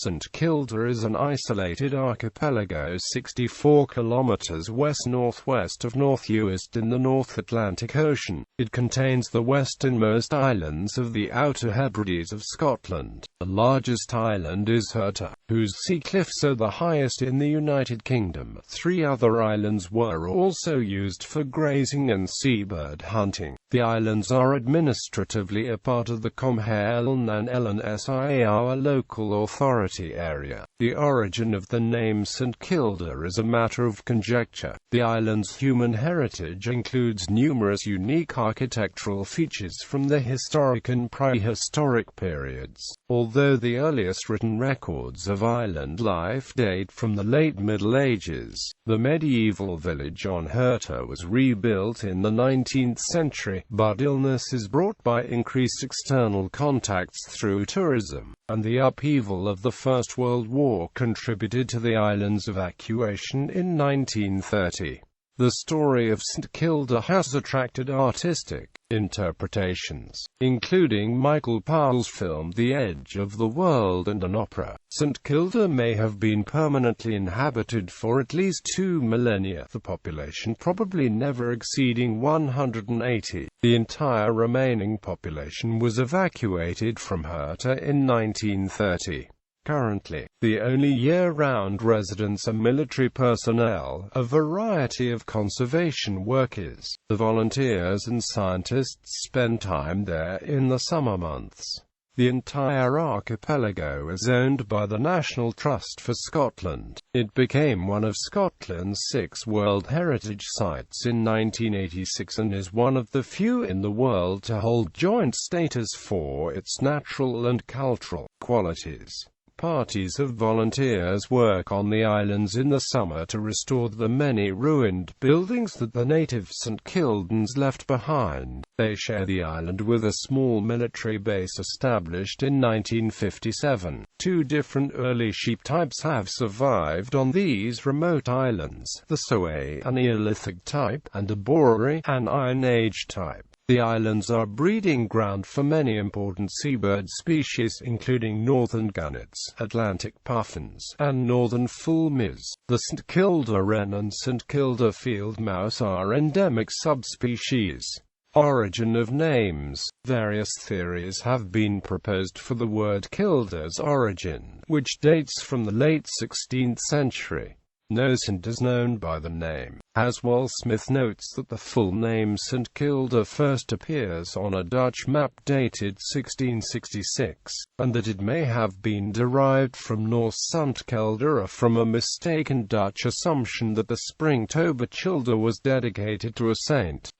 St Kilda is an isolated archipelago 64 kilometres west-northwest of North Uist in the North Atlantic Ocean. It contains the westernmost islands of the Outer Hebrides of Scotland. The largest island is Hirta, whose sea cliffs are the highest in the United Kingdom. 3 other islands were also used for grazing and seabird hunting. The islands are administratively a part of the Comhairle and Eilean Siar local authority area. The origin of the name St Kilda is a matter of conjecture. The island's human heritage includes numerous unique architectural features from the historic and prehistoric periods. Although the earliest written records of island life date from the late Middle Ages, the medieval village on Hirta was rebuilt in the 19th century, but illness is brought by increased external contacts through tourism, and the upheaval of the First World War contributed to the island's evacuation in 1930. The story of St Kilda has attracted artistic interpretations, including Michael Powell's film The Edge of the World and an opera. St Kilda may have been permanently inhabited for at least 2 millennia, the population probably never exceeding 180. The entire remaining population was evacuated from Hirta in 1930. Currently, the only year-round residents are military personnel, a variety of conservation workers. The volunteers and scientists spend time there in the summer months. The entire archipelago is owned by the National Trust for Scotland. It became one of Scotland's 6 World Heritage Sites in 1986 and is one of the few in the world to hold joint status for its natural and cultural qualities. Parties of volunteers work on the islands in the summer to restore the many ruined buildings that the native St Kildans left behind. They share the island with a small military base established in 1957. 2 different early sheep types have survived on these remote islands, the Soay, an Neolithic type, and a Borery, an Iron Age type. The islands are breeding ground for many important seabird species, including northern gannets, Atlantic puffins, and northern fulmars. The St Kilda wren and St Kilda field mouse are endemic subspecies. Origin of names. Various theories have been proposed for the word Kilda's origin, which dates from the late 16th century. No saint is known by the name. Haswell Smith notes that the full name St Kilda first appears on a Dutch map dated 1666, and that it may have been derived from Norse Sant Kelda or from a mistaken Dutch assumption that the spring Toberchilda was dedicated to a saint.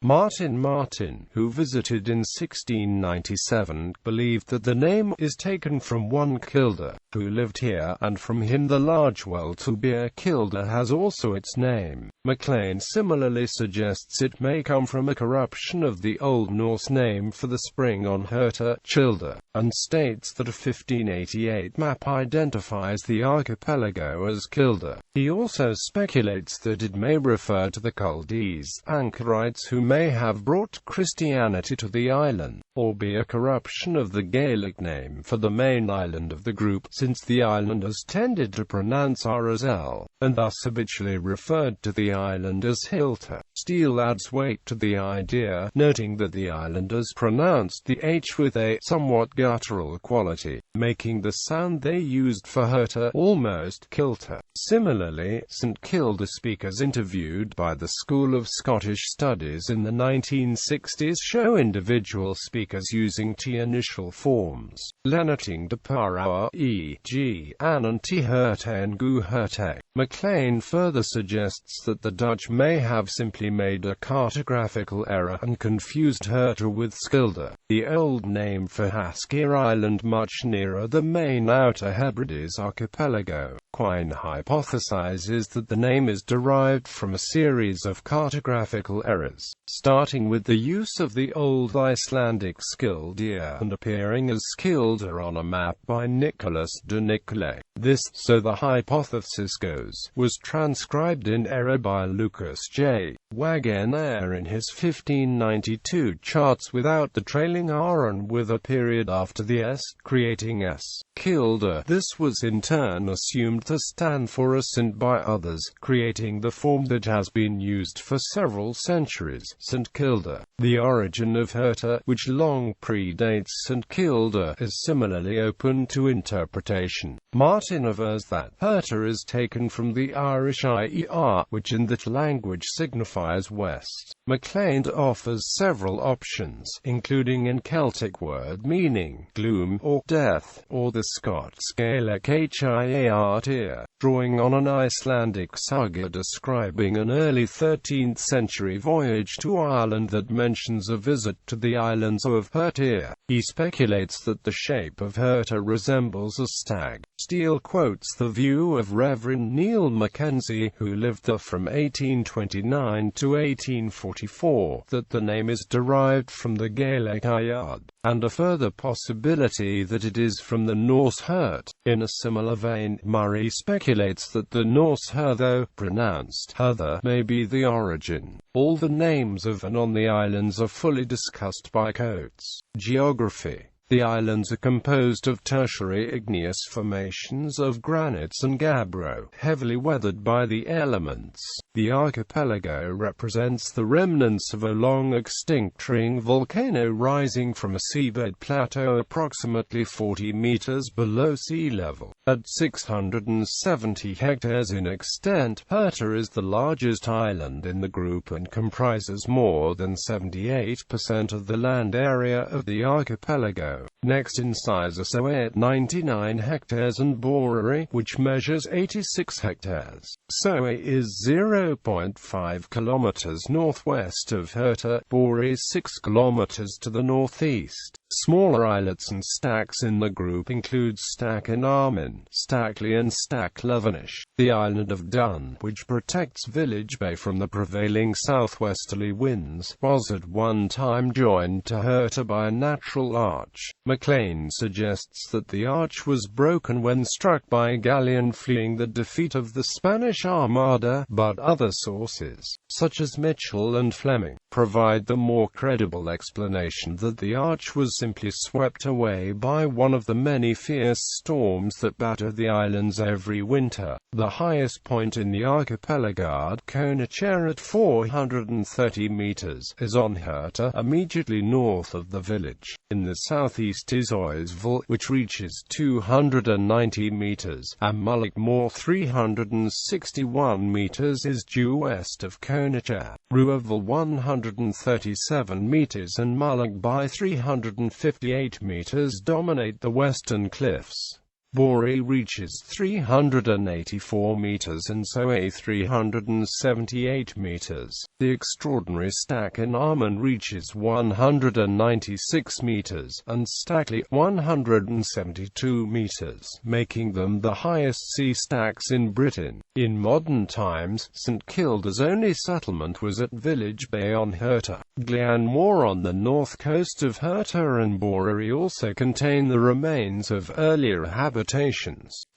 Martin, who visited in 1697, believed that the name is taken from one Kilda, who lived here, and from him the large well to beer Kilda has also its name. Maclean similarly suggests it may come from a corruption of the Old Norse name for the spring on Hirta, Childa, and states that a 1588 map identifies the archipelago as Kilda. He also speculates that it may refer to the Chaldees, anchorites who may have brought Christianity to the island, or be a corruption of the Gaelic name for the main island of the group, since the islanders tended to pronounce R as L, and thus habitually referred to the island as Hirta. Steele adds weight to the idea, noting that the islanders pronounced the H with a somewhat guttural quality, making the sound they used for Hirta almost Kilta. Similarly, St Kilda speakers interviewed by the School of Scottish Studies in the 1960s show individual speakers using T initial forms, leniting de Parawa, e.g., An and T Hirta and Gu Hirte. Maclean further suggests that the Dutch may have simply made a cartographical error and confused Hirta with Skilda, the old name for Haskir Island much nearer the main Outer Hebrides archipelago. Quine hypothesizes that the name is derived from a series of cartographical errors, starting with the use of the Old Icelandic Skildir and appearing as Skilda on a map by Nicholas de Nicolay. This, so the hypothesis goes, was transcribed in error by Lucas J. Wagenaar in his 1592 charts without the trailing R and with a period after the S, creating S. Kilda. This was in turn assumed to stand for a St by others, creating the form that has been used for several centuries, St Kilda. The origin of Hirta, which long predates St Kilda, is similarly open to interpretation. Martin avers that Hirta is taken from the Irish Ier, which in that language signifies west. MacLean offers several options, including an Celtic word meaning gloom or death, or the Scots Gaelic Hiart, drawing on an Icelandic saga describing an early 13th century voyage to Ireland that mentions a visit to the islands of Hirta. He speculates that the shape of Hirta resembles a stag. Steele quotes the view of Reverend Neil Mackenzie, who lived there from 1829 to 1844, that the name is derived from the Gaelic Iard, and a further possibility that it is from the Norse Hirt. In a similar vein, Murray speculates that the Norse Her, though pronounced Hertha, may be the origin. All the names of and on the islands are fully discussed by Coates. Geography. The islands are composed of tertiary igneous formations of granites and gabbro, heavily weathered by the elements. The archipelago represents the remnants of a long-extinct ring volcano rising from a seabed plateau approximately 40 meters below sea level. At 670 hectares in extent, Hirta is the largest island in the group and comprises more than 78% of the land area of the archipelago. Next in size are Soay at 99 hectares and Borari, which measures 86 hectares. Soay is 0.5 kilometers northwest of Hirta, Borari 6 kilometers to the northeast. Smaller islets and stacks in the group include Stack and Armin, Stackley and Stack Levenish. The island of Dun, which protects Village Bay from the prevailing southwesterly winds, was at one time joined to Hirta by a natural arch. MacLean suggests that the arch was broken when struck by a galleon fleeing the defeat of the Spanish Armada, but other sources, such as Mitchell and Fleming, provide the more credible explanation that the arch was simply swept away by one of the many fierce storms that batter the islands every winter. The highest point in the archipelago, Comhairle at 430 meters, is on Hirta, immediately north of the village. In the southeast is Oisville, which reaches 290 meters, and Mullaghmore 361 meters is due west of Comhairle. Ruaville 137 meters and Mullaghby 358 meters dominate the western cliffs. Borari reaches 384 meters and Soay 378 meters. The extraordinary Stack and Armin reaches 196 meters, and Stackley 172 meters, making them the highest sea stacks in Britain. In modern times, St Kilda's only settlement was at Village Bay on Hirta. Glenmore on the north coast of Hirta and Borari also contain the remains of earlier habitations.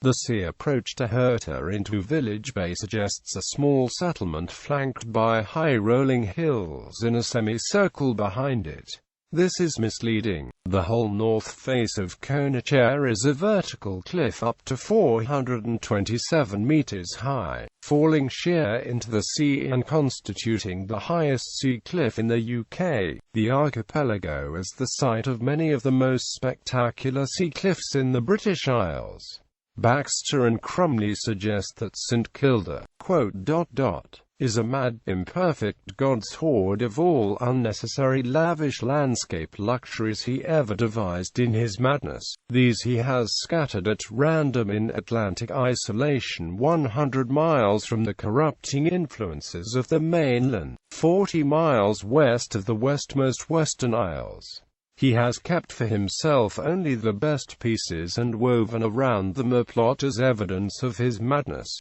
The sea approach to Hirta into Village Bay suggests a small settlement flanked by high rolling hills in a semicircle behind it. This is misleading. The whole north face of Comhairle is a vertical cliff up to 427 meters high, falling sheer into the sea and constituting the highest sea cliff in the UK. The archipelago is the site of many of the most spectacular sea cliffs in the British Isles. Baxter and Crumley suggest that St Kilda, is a mad, imperfect god's hoard of all unnecessary lavish landscape luxuries he ever devised in his madness. These he has scattered at random in Atlantic isolation 100 miles from the corrupting influences of the mainland, 40 miles west of the westernmost Western Isles. He has kept for himself only the best pieces and woven around them a plot as evidence of his madness.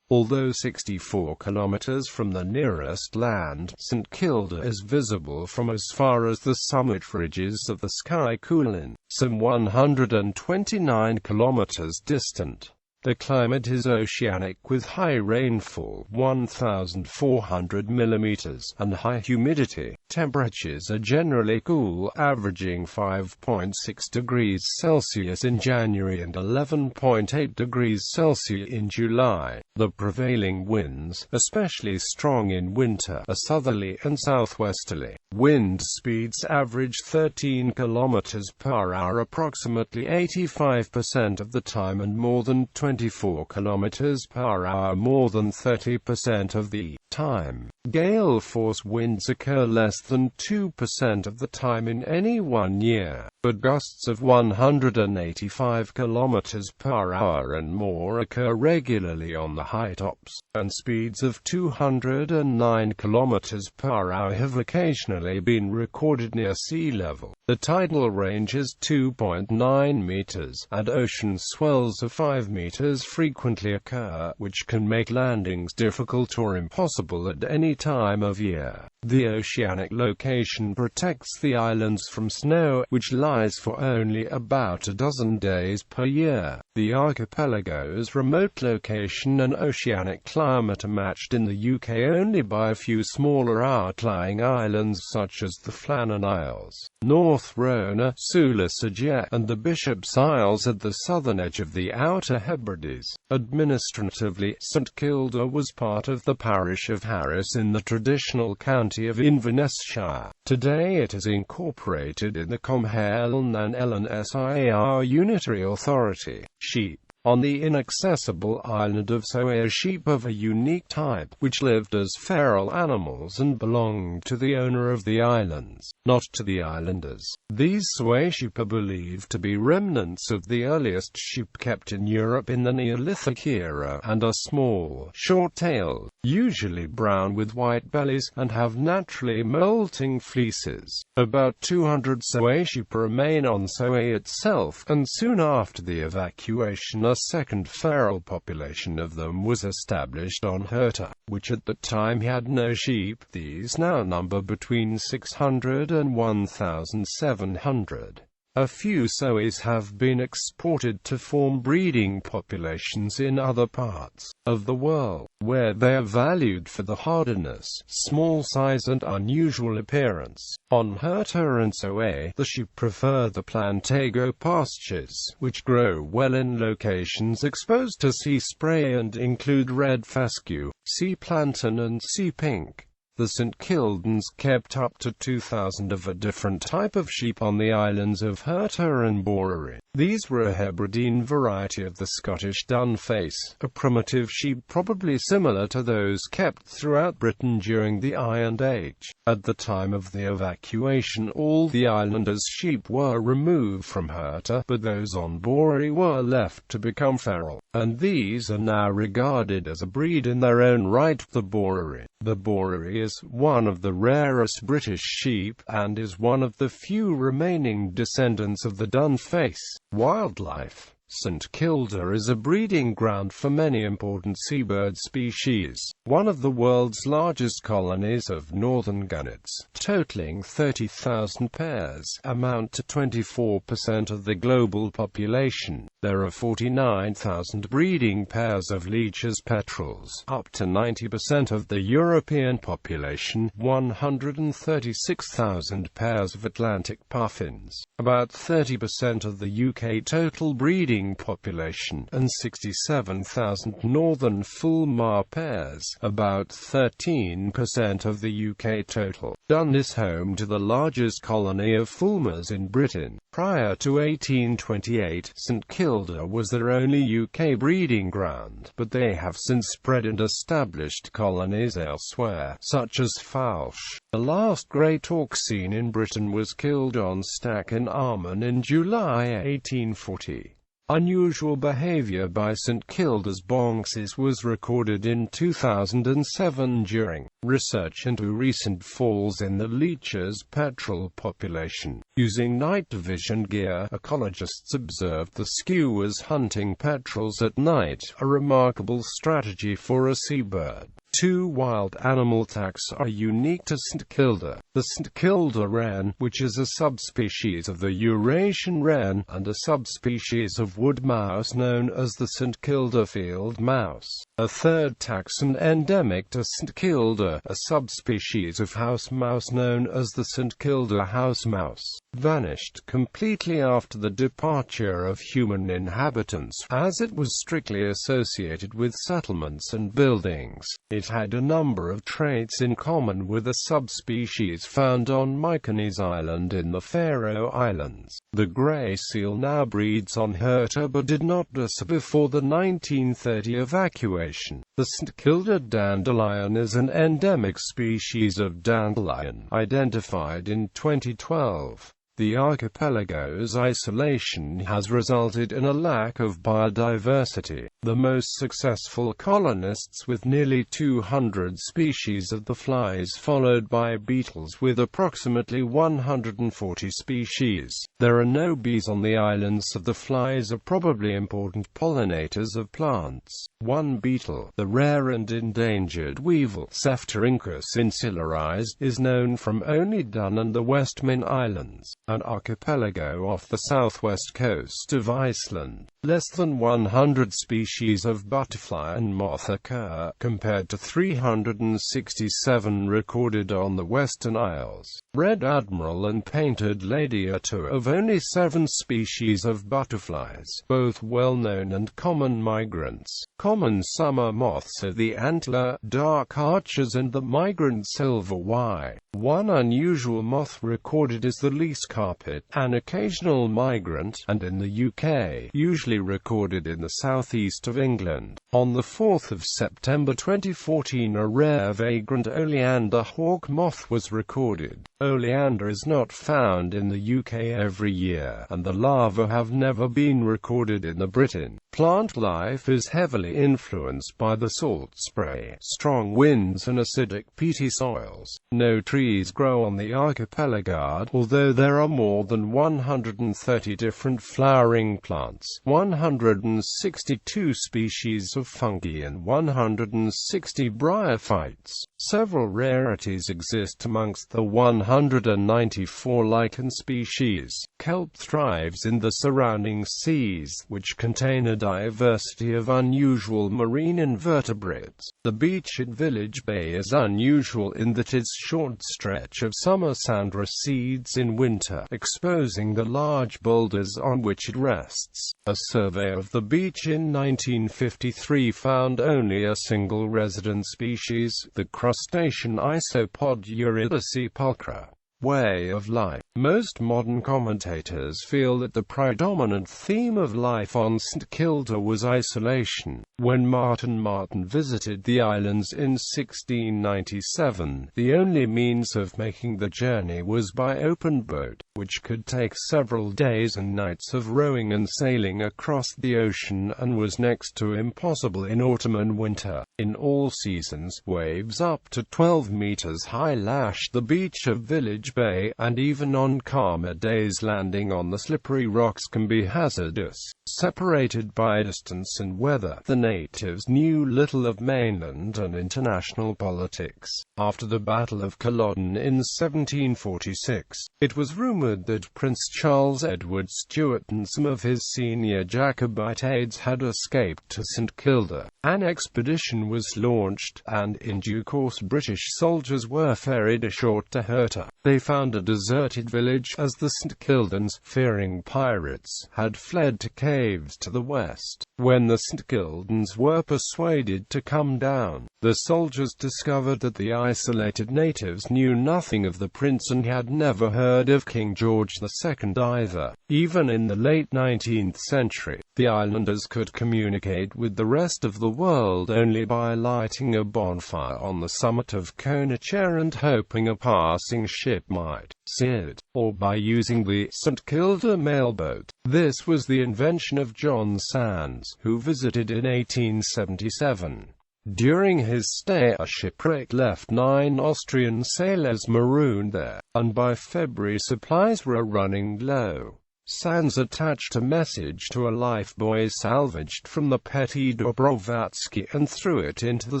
Although 64 kilometers from the nearest land, St Kilda is visible from as far as the summit ridges of the Sky Coolin, some 129 kilometers distant. The climate is oceanic with high rainfall 1,400 mm and high humidity. Temperatures are generally cool, averaging 5.6 degrees Celsius in January and 11.8 degrees Celsius in July. The prevailing winds, especially strong in winter, are southerly and southwesterly. Wind speeds average 13 km per hour approximately 85% of the time, and more than 24 km per hour more than 30% of the time. Gale force winds occur less than 2% of the time in any one year, but gusts of 185 km per hour and more occur regularly on the high tops, and speeds of 209 km per hour have occasionally been recorded near sea level. The tidal range is 2.9 meters, and ocean swells of 5 meters frequently occur, which can make landings difficult or impossible at any time of year. The oceanic location protects the islands from snow, which lies for only about a dozen days per year. The archipelago's remote location and oceanic climate are matched in the UK only by a few smaller outlying islands such as the Flannan Isles, North Rona, Sula-Sagia, and the Bishop's Isles at the southern edge of the Outer Hebrides. Administratively, St Kilda was part of the parish of Harris in the traditional county of Inverness Shire. Today it is incorporated in the Comhairle and Eilean Siar Unitary Authority. Sheep. On the inaccessible island of Soay, sheep of a unique type, which lived as feral animals and belonged to the owner of the islands, not to the islanders. These Soay sheep are believed to be remnants of the earliest sheep kept in Europe in the Neolithic era, and are small, short-tailed, usually brown with white bellies, and have naturally molting fleeces. About 200 Soay sheep remain on Soay itself, and soon after the evacuation a second feral population of them was established on Hirta, which at the time had no sheep. These now number between 600 and 1,700. A few Soays have been exported to form breeding populations in other parts of the world, where they are valued for the hardiness, small size and unusual appearance. On Hirta and Soay, the sheep prefer the plantago pastures, which grow well in locations exposed to sea spray and include red fescue, sea plantain and sea pink. The St Kildans kept up to 2,000 of a different type of sheep on the islands of Hirta and Borari. These were a Hebridean variety of the Scottish dun-face, a primitive sheep probably similar to those kept throughout Britain during the Iron Age. At the time of the evacuation, all the islanders' sheep were removed from Hirta, but those on Borari were left to become feral, and these are now regarded as a breed in their own right. The Borari. The Borari is one of the rarest British sheep, and is one of the few remaining descendants of the dun-face. Wildlife. St Kilda is a breeding ground for many important seabird species. One of the world's largest colonies of northern gannets, totaling 30,000 pairs, amount to 24% of the global population. There are 49,000 breeding pairs of leach's petrels, up to 90% of the European population, 136,000 pairs of Atlantic puffins, about 30% of the UK total breeding population, and 67,000 northern fulmar pairs, about 13% of the UK total. Dun is home to the largest colony of fulmars in Britain. Prior to 1828, St Kilda was their only UK breeding ground, but they have since spread and established colonies elsewhere, such as Fowlsh. The last great auk seen in Britain was killed on Stack in Armagh in July 1840. Unusual behavior by St Kilda's bonxes was recorded in 2007 during research into recent falls in the leach's petrel population. Using night vision gear, ecologists observed the skuas hunting petrels at night, a remarkable strategy for a seabird. Two wild animal attacks are unique to St Kilda. the St Kilda wren, which is a subspecies of the Eurasian wren, and a subspecies of wood mouse known as the St Kilda field mouse. A third taxon endemic to St Kilda, a subspecies of house mouse known as the St Kilda house mouse, vanished completely after the departure of human inhabitants, as it was strictly associated with settlements and buildings. It had a number of traits in common with a subspecies found on Mykonos Island in the Faroe Islands. The grey seal now breeds on Hirta but did not do so before the 1930 evacuation. The St Kilda dandelion is an endemic species of dandelion, identified in 2012. The archipelago's isolation has resulted in a lack of biodiversity. The most successful colonists with nearly 200 species of the flies, followed by beetles with approximately 140 species. There are no bees on the islands, so the flies are probably important pollinators of plants. One beetle, the rare and endangered weevil Cephtorhynchus insularis, is known from only Dun and the Westman Islands, an archipelago off the southwest coast of Iceland. Less than 100 species of butterfly and moth occur, compared to 367 recorded on the Western Isles. Red Admiral and painted lady are two of only 7 species of butterflies, both well-known and common migrants. Common summer moths are the antler, dark archers and the migrant silver Y. One unusual moth recorded is the lease carpet, an occasional migrant, and in the UK, usually recorded in the southeast of England. On the 4th of September 2014, a rare vagrant oleander hawk moth was recorded. Oleander is not found in the UK every year, and the larvae have never been recorded in Britain. Plant life is heavily influenced by the salt spray, strong winds and acidic peaty soils. No trees grow on the archipelago, although there are more than 130 different flowering plants, 162 species of fungi and 160 bryophytes. Several rarities exist amongst the 194 lichen species. Kelp thrives in the surrounding seas, which contain a diversity of unusual marine invertebrates. The beach at Village Bay is unusual in that its short stretch of summer sand recedes in winter, exposing the large boulders on which it rests. A survey of the beach in 1953 found only a single resident species, the crustacean isopod Eurydice pulchra. Way of life. Most modern commentators feel that the predominant theme of life on St Kilda was isolation. When Martin visited the islands in 1697, the only means of making the journey was by open boat, which could take several days and nights of rowing and sailing across the ocean, and was next to impossible in autumn and winter. In all seasons, waves up to 12 meters high lash the beach of Village Bay, and even on calmer days landing on the slippery rocks can be hazardous. Separated by distance and weather, the natives knew little of mainland and international politics. After the Battle of Culloden in 1746, it was rumoured that Prince Charles Edward Stuart and some of his senior Jacobite aides had escaped to St Kilda. An expedition was launched, and in due course British soldiers were ferried ashore to Hirta. They found a deserted village, as the St Kildans, fearing pirates, had fled to caves to the west. When the St Kildans were persuaded to come down, the soldiers discovered that the isolated natives knew nothing of the prince and had never heard of King George II either. Even in the late 19th century, the islanders could communicate with the rest of the world only by lighting a bonfire on the summit of Comhairle and hoping a passing ship might see it, or by using the St Kilda mailboat. This was the invention of John Sands, who visited in 1877. During his stay, a shipwreck left 9 Austrian sailors marooned there, and by February supplies were running low. Sands attached a message to a lifebuoy salvaged from the Petite Dobrovatsky and threw it into the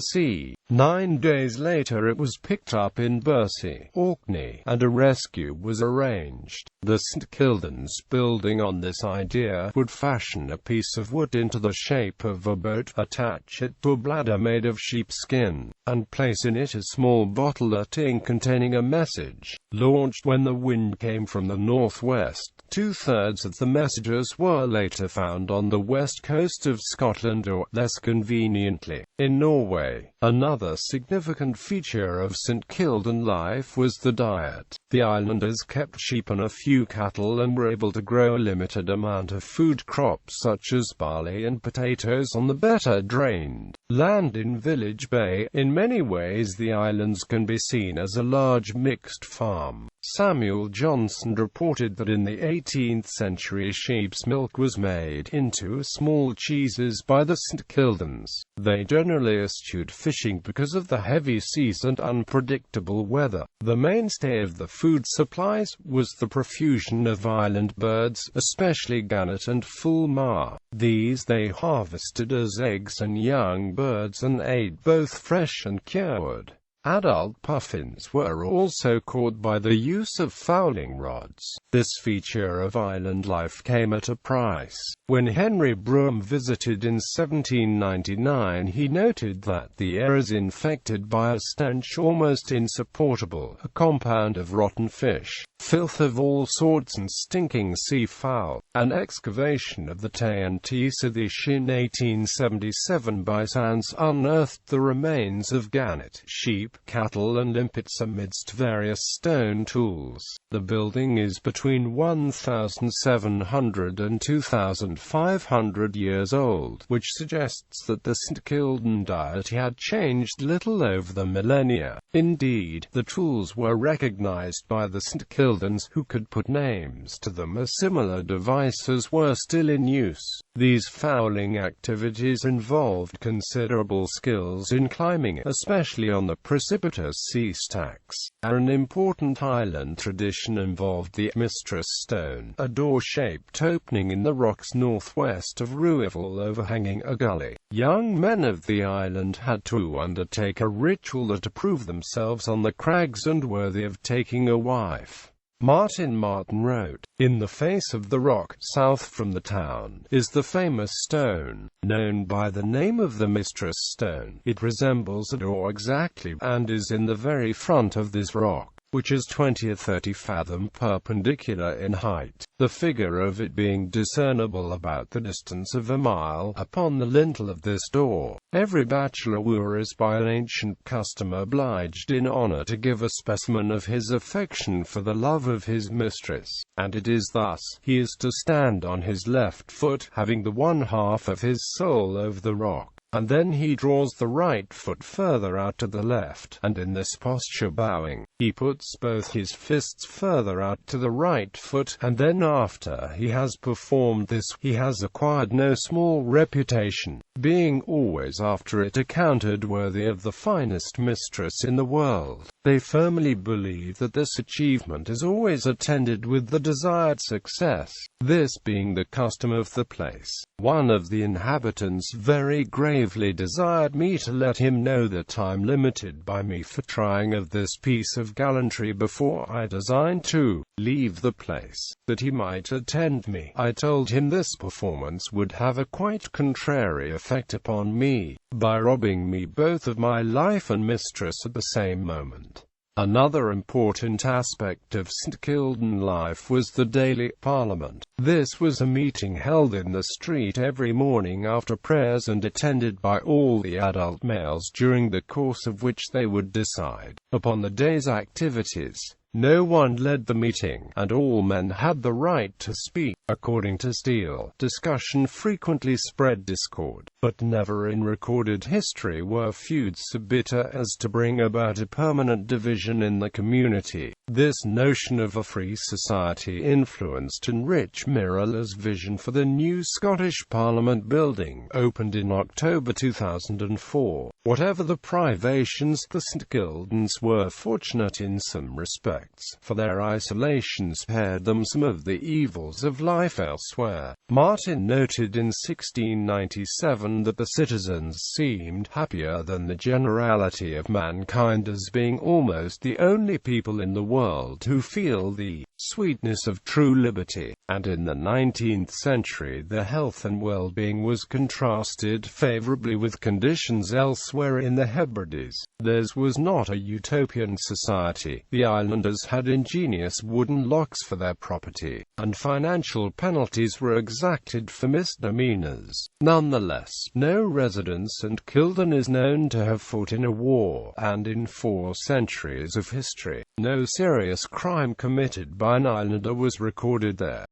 sea. 9 days later it was picked up in Bursey, Orkney, and a rescue was arranged. The St Kildans, building on this idea, would fashion a piece of wood into the shape of a boat, attach it to a bladder made of sheepskin, and place in it a small bottle of tin containing a message. Launched when the wind came from the northwest, 2/3 of the messages were later found on the west coast of Scotland or, less conveniently, in Norway. Another significant feature of St Kildan life was the diet. The islanders kept sheep and a few cattle and were able to grow a limited amount of food crops such as barley and potatoes on the better drained land in Village Bay. In many ways the islands can be seen as a large mixed farm. Samuel Johnson reported that in the 18th century sheep's milk was made into small cheeses by the St Kildans. They generally eschewed fishing because of the heavy seas and unpredictable weather. The mainstay of the food supplies was the profusion of island birds, especially gannet and fulmar. These they harvested as eggs and young birds and ate both fresh and cured. Adult puffins were also caught by the use of fowling rods. This feature of island life came at a price. When Henry Brougham visited in 1799, he noted that the air is infected by a stench almost insupportable, a compound of rotten fish, filth of all sorts and stinking sea fowl. An excavation of the Tay and Sadish in 1877 by Sands unearthed the remains of gannet, sheep, cattle and limpets amidst various stone tools. The building is between 1,700 and 2,500 years old, which suggests that the St Kildan diet had changed little over the millennia. Indeed, the tools were recognized by the St Kildans, who could put names to them as similar devices were still in use. These fowling activities involved considerable skills in climbing, especially on the precipitous sea stacks. An important Highland tradition involved the mistress stone, a door-shaped opening in the rocks northwest of Ruivel overhanging a gully. Young men of the island had to undertake a ritual to prove themselves on the crags and worthy of taking a wife. Martin wrote, "In the face of the rock, south from the town, is the famous stone, known by the name of the Mistress Stone. It resembles a door exactly, and is in the very front of this rock, which is 20 or 30 fathom perpendicular in height, the figure of it being discernible about the distance of a mile, upon the lintel of this door. Every bachelor wooer is by an ancient custom obliged in honor to give a specimen of his affection for the love of his mistress, and it is thus: he is to stand on his left foot, having the one half of his soul over the rock, and then he draws the right foot further out to the left, and in this posture bowing, he puts both his fists further out to the right foot, and then after he has performed this, he has acquired no small reputation, being always after it accounted worthy of the finest mistress in the world. They firmly believe that this achievement is always attended with the desired success. This being the custom of the place, one of the inhabitants very gravely desired me to let him know the time limited by me for trying of this piece of gallantry before I designed to leave the place, that he might attend me. I told him this performance would have a quite contrary effect upon me, by robbing me both of my life and mistress at the same moment." Another important aspect of St Kildan life was the daily Parliament. This was a meeting held in the street every morning after prayers and attended by all the adult males, during the course of which they would decide upon the day's activities. No one led the meeting, and all men had the right to speak. According to Steele, discussion frequently spread discord, but never in recorded history were feuds so bitter as to bring about a permanent division in the community. This notion of a free society influenced and enriched Mirral's vision for the new Scottish Parliament building, opened in October 2004. Whatever the privations, the St Kildans were fortunate in some respects. facts, for their isolation spared them some of the evils of life elsewhere. Martin noted in 1697 that the citizens seemed happier than the generality of mankind, as being almost the only people in the world who feel the sweetness of true liberty. And in the 19th century their health and well-being was contrasted favourably with conditions elsewhere in the Hebrides. Theirs was not a utopian society. The islanders had ingenious wooden locks for their property, and financial penalties were exacted for misdemeanours. Nonetheless, no resident St. Kilda is known to have fought in a war, and in 4 centuries of history, no serious crime committed by an islander was recorded there.